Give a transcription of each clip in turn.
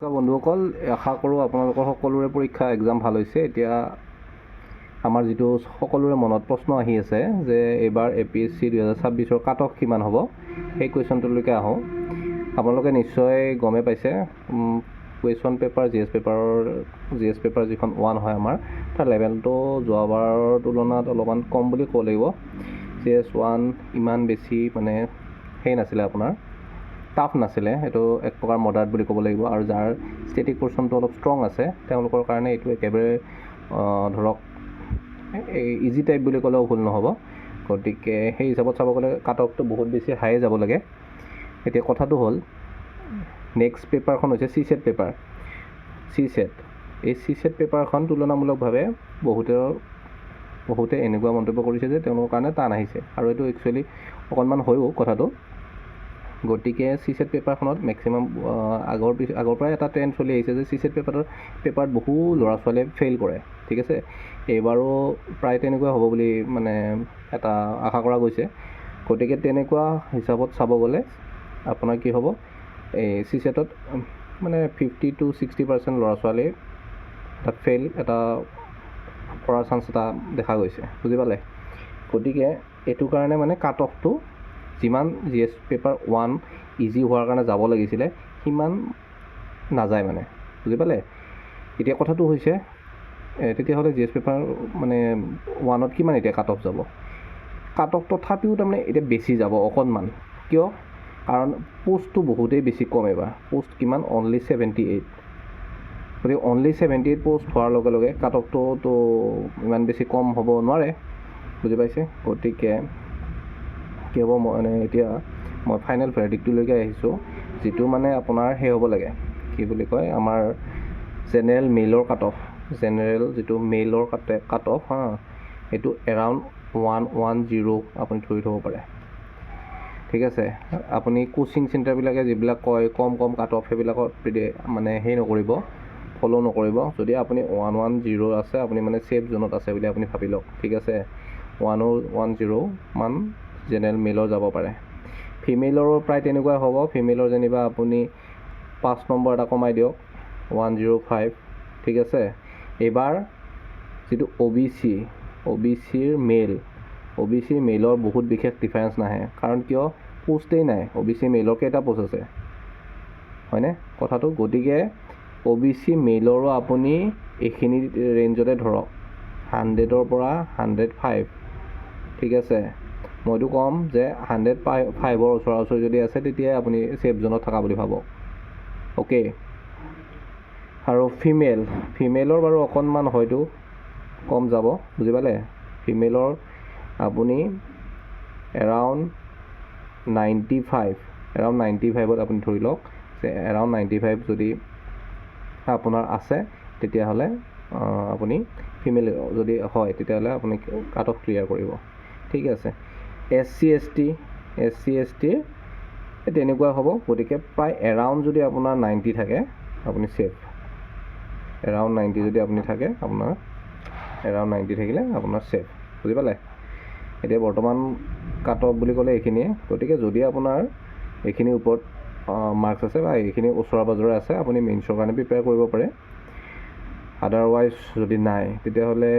বন্ধুসকল, আশা কৰোঁ আপোনালোকৰ সকলোৰে পৰীক্ষা এক্সাম ভাল হৈছে। এতিয়া আমাৰ যিটো সকলোৰে মনত প্ৰশ্ন আহি আছে যে এইবাৰ APSC 2026 কাট অফ কিমান হ'ব, সেই কুৱেশ্যনটোলৈকে আহোঁ। আপোনালোকে নিশ্চয় গমে পাইছে, question paper G S paper যিখন 1 হয় আমাৰ, তাৰ লেভেলটো যোৱাবাৰৰ তুলনাত অলপমান কম বুলি ক'ব লাগিব। GS 1 ইমান বেছি মানে নাছিলে, আপোনাৰ টাফ নাছিলে, এইটো এক প্ৰকাৰ মডাৰেট বুলি ক'ব লাগিব। আৰু যাৰ ষ্টেটিক পৰ্চনটো অলপ ষ্ট্ৰং আছে তেওঁলোকৰ কাৰণে এইটো একেবাৰে ধৰক ইজি টাইপ বুলি ক'লেও ভুল নহ'ব। গতিকে সেই হিচাপত চাব গ'লে কাট অফটো বহুত বেছি হাইয়ে যাব লাগে। এতিয়া কথাটো হ'ল, নেক্সট পেপাৰখন হৈছে CSET পেপাৰ। এই CSET পেপাৰখন তুলনামূলকভাৱে বহুতে এনেকুৱা মন্তব্য কৰিছে যে তেওঁলোকৰ কাৰণে টান আহিছে, আৰু এইটো একচুৱেলি অকণমান হয়ও কথাটো। গতিকে CSET পেপাৰখনত মেক্সিমাম আগৰ পৰাই এটা ট্ৰেণ্ড চলি আহিছে যে CSET পেপাৰত বহু ল'ৰা ছোৱালীয়ে ফেইল কৰে, ঠিক আছে। এইবাৰো প্ৰায় তেনেকুৱা হ'ব বুলি মানে এটা আশা কৰা গৈছে। গতিকে তেনেকুৱা হিচাপত চাব গ'লে আপোনাৰ কি হ'ব, এই CSETত মানে 50 to 60% ল'ৰা ছোৱালীয়ে এটা ফেইল কৰাৰ চান্স এটা দেখা গৈছে, বুজি পালে। গতিকে এইটো কাৰণে মানে কাট অফটো যিমান GS পেপাৰ 1 ইজি হোৱাৰ কাৰণে যাব লাগিছিলে সিমান নাযায় মানে, বুজি পালে। এতিয়া কথাটো হৈছে, তেতিয়াহ'লে GS পেপাৰ মানে 1ত কিমান এতিয়া কাট অফ যাব? কাট অফ তথাপিও তাৰমানে এতিয়া বেছি যাব অকণমান। কিয়? কাৰণ পোষ্টটো বহুতেই বেছি কম এইবাৰ। পোষ্ট কিমান? অনলি 78। গতিকে অনলি 78 পোষ্ট হোৱাৰ লগে লগে কাট অফটোতো ইমান বেছি কম হ'ব নোৱাৰে, বুজি পাইছে। গতিকে কি হ'ব, মানে এতিয়া মই ফাইনেল ভাৰ্ডিক্টটোলৈকে আহিছোঁ, যিটো মানে আপোনাৰ সেই হ'ব লাগে, কি বুলি কয়, আমাৰ জেনেৰেল মেইলৰ যিটো মেইলৰ কাট অফ এইটো এৰাউণ্ড 110 আপুনি ধৰি থ'ব পাৰে, ঠিক আছে। আপুনি কোচিং চেণ্টাৰবিলাকে যিবিলাক কয় কম কাট অফ, সেইবিলাকত মানে ফ'ল' নকৰিব। যদি আপুনি 110 আছে, আপুনি মানে ছেফ জোনত আছে বুলি আপুনি ভাবি লওক, ঠিক আছে। 110 মান জেনেৰেল মেইলৰ যাব পাৰে। ফিমেইলৰো প্ৰায় তেনেকুৱাই হ'ব। ফিমেইলৰ যেনিবা আপুনি 5 নম্বৰ এটা কমাই দিয়ক, 105, ঠিক আছে। এইবাৰ যিটো OBCৰ মেইলৰ বহুত বিশেষ ডিফাৰেঞ্চ নাহে, কাৰণ কিয়? পোষ্টেই নাই। OBC মেইলৰ কেইটা পোষ্ট আছে, হয়নে কথাটো? গতিকে OBC মেইলৰো আপুনি এইখিনি ৰেঞ্জতে ধৰক, 100ৰ পৰা 105, ঠিক আছে। মইতো ক'ম যে 105ৰ ওচৰা যদি আছে, তেতিয়াই আপুনি ছেফ জোনত থকা বুলি ভাবক, অ'কে। আৰু ফিমেইলৰ বাৰু অকণমান হয়তো কম যাব, বুজি পালে। ফিমেইলৰ আপুনি এৰাউণ্ড 95ত আপুনি ধৰি লওক যে এৰাউণ্ড 95 যদি আপোনাৰ আছে, তেতিয়াহ'লে আপুনি ফিমেইল যদি হয়, তেতিয়াহ'লে আপুনি কাট অফ ক্লিয়াৰ কৰিব, ঠিক আছে। SC ST তেনেকুৱা হ'ব। গতিকে প্ৰায় এৰাউণ্ড যদি আপোনাৰ 90 থাকে, আপুনি ছেফ। এৰাউণ্ড 90 যদি আপুনি থাকে, এৰাউণ্ড 90 থাকিলে আপোনাৰ ছেফ, বুজি পালে। এতিয়া বৰ্তমান কাট অফ বুলি ক'লে এইখিনিয়ে। গতিকে যদি আপোনাৰ এইখিনিৰ ওপৰত মাৰ্কছ আছে বা এইখিনি ওচৰে পাজৰে আছে, আপুনি মেইনছৰ কাৰণে প্ৰিপেয়াৰ কৰিব পাৰে। আদাৰৱাইজ যদি নাই, তেতিয়াহ'লে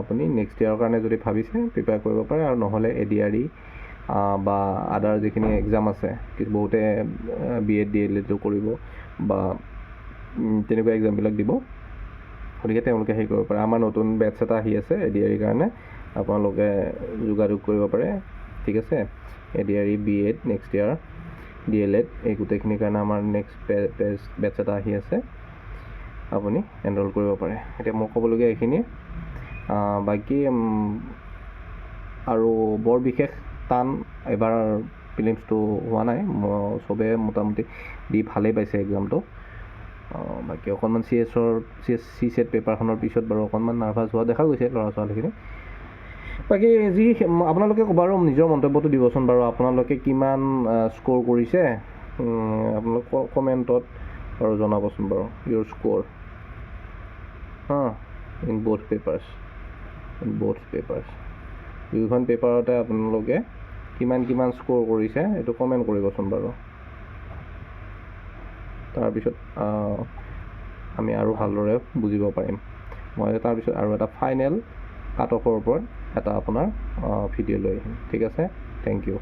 আপুনি নেক্সট ইয়াৰৰ কাৰণে যদি ভাবিছে প্ৰিপেয়াৰ কৰিব পাৰে, আৰু নহ'লে ADRE বা আদাৰ যিখিনি এক্সাম আছে, বহুতে BEd DLED কৰিব বা তেনেকুৱা এক্সামবিলাক দিব, গতিকে তেওঁলোকে হেৰি কৰিব পাৰে। আমাৰ নতুন বেটছ এটা আহি আছে ADRE কাৰণে, আপোনালোকে যোগাযোগ কৰিব পাৰে, ঠিক আছে। ADRE BEd নেক্সট ইয়াৰ DLED এই গোটেইখিনিৰ কাৰণে আমাৰ নেক্সট বেটছ এটা আহি আছে, আপুনি এনৰল কৰিব পাৰে। এতিয়া মই ক'বলগীয়া এইখিনি। বাকী আৰু বৰ বিশেষ টান এবাৰ প্ৰিলিমছটো হোৱা নাই, চবে মোটামুটি দি ভালেই পাইছে এক্সামটো। বাকী অকণমান CSET পেপাৰখনৰ পিছত বাৰু অকণমান নাৰ্ভাছ হোৱা দেখা গৈছে ল'ৰা ছোৱালীখিনি। বাকী আপোনালোকে বাৰু নিজৰ মন্তব্যটো দিবচোন বাৰু, আপোনালোকে কিমান স্ক'ৰ কৰিছে, আপোনালোকে কমেণ্টত বাৰু জনাবচোন বাৰু ইউৰ স্ক'ৰ ইন বোথ পেপাৰ্ছ। দুয়োখন পেপাৰতে আপোনালোকে কিমান স্ক'ৰ কৰিছে এইটো কমেণ্ট কৰিবচোন বাৰু। তাৰপিছত আমি আৰু ভালদৰে বুজিব পাৰিম। মই তাৰপিছত আৰু এটা ফাইনেল কাট অফৰ ওপৰত এটা আপোনাৰ ভিডিঅ' লৈ আহিম। ঠিক আছে, থেংক ইউ।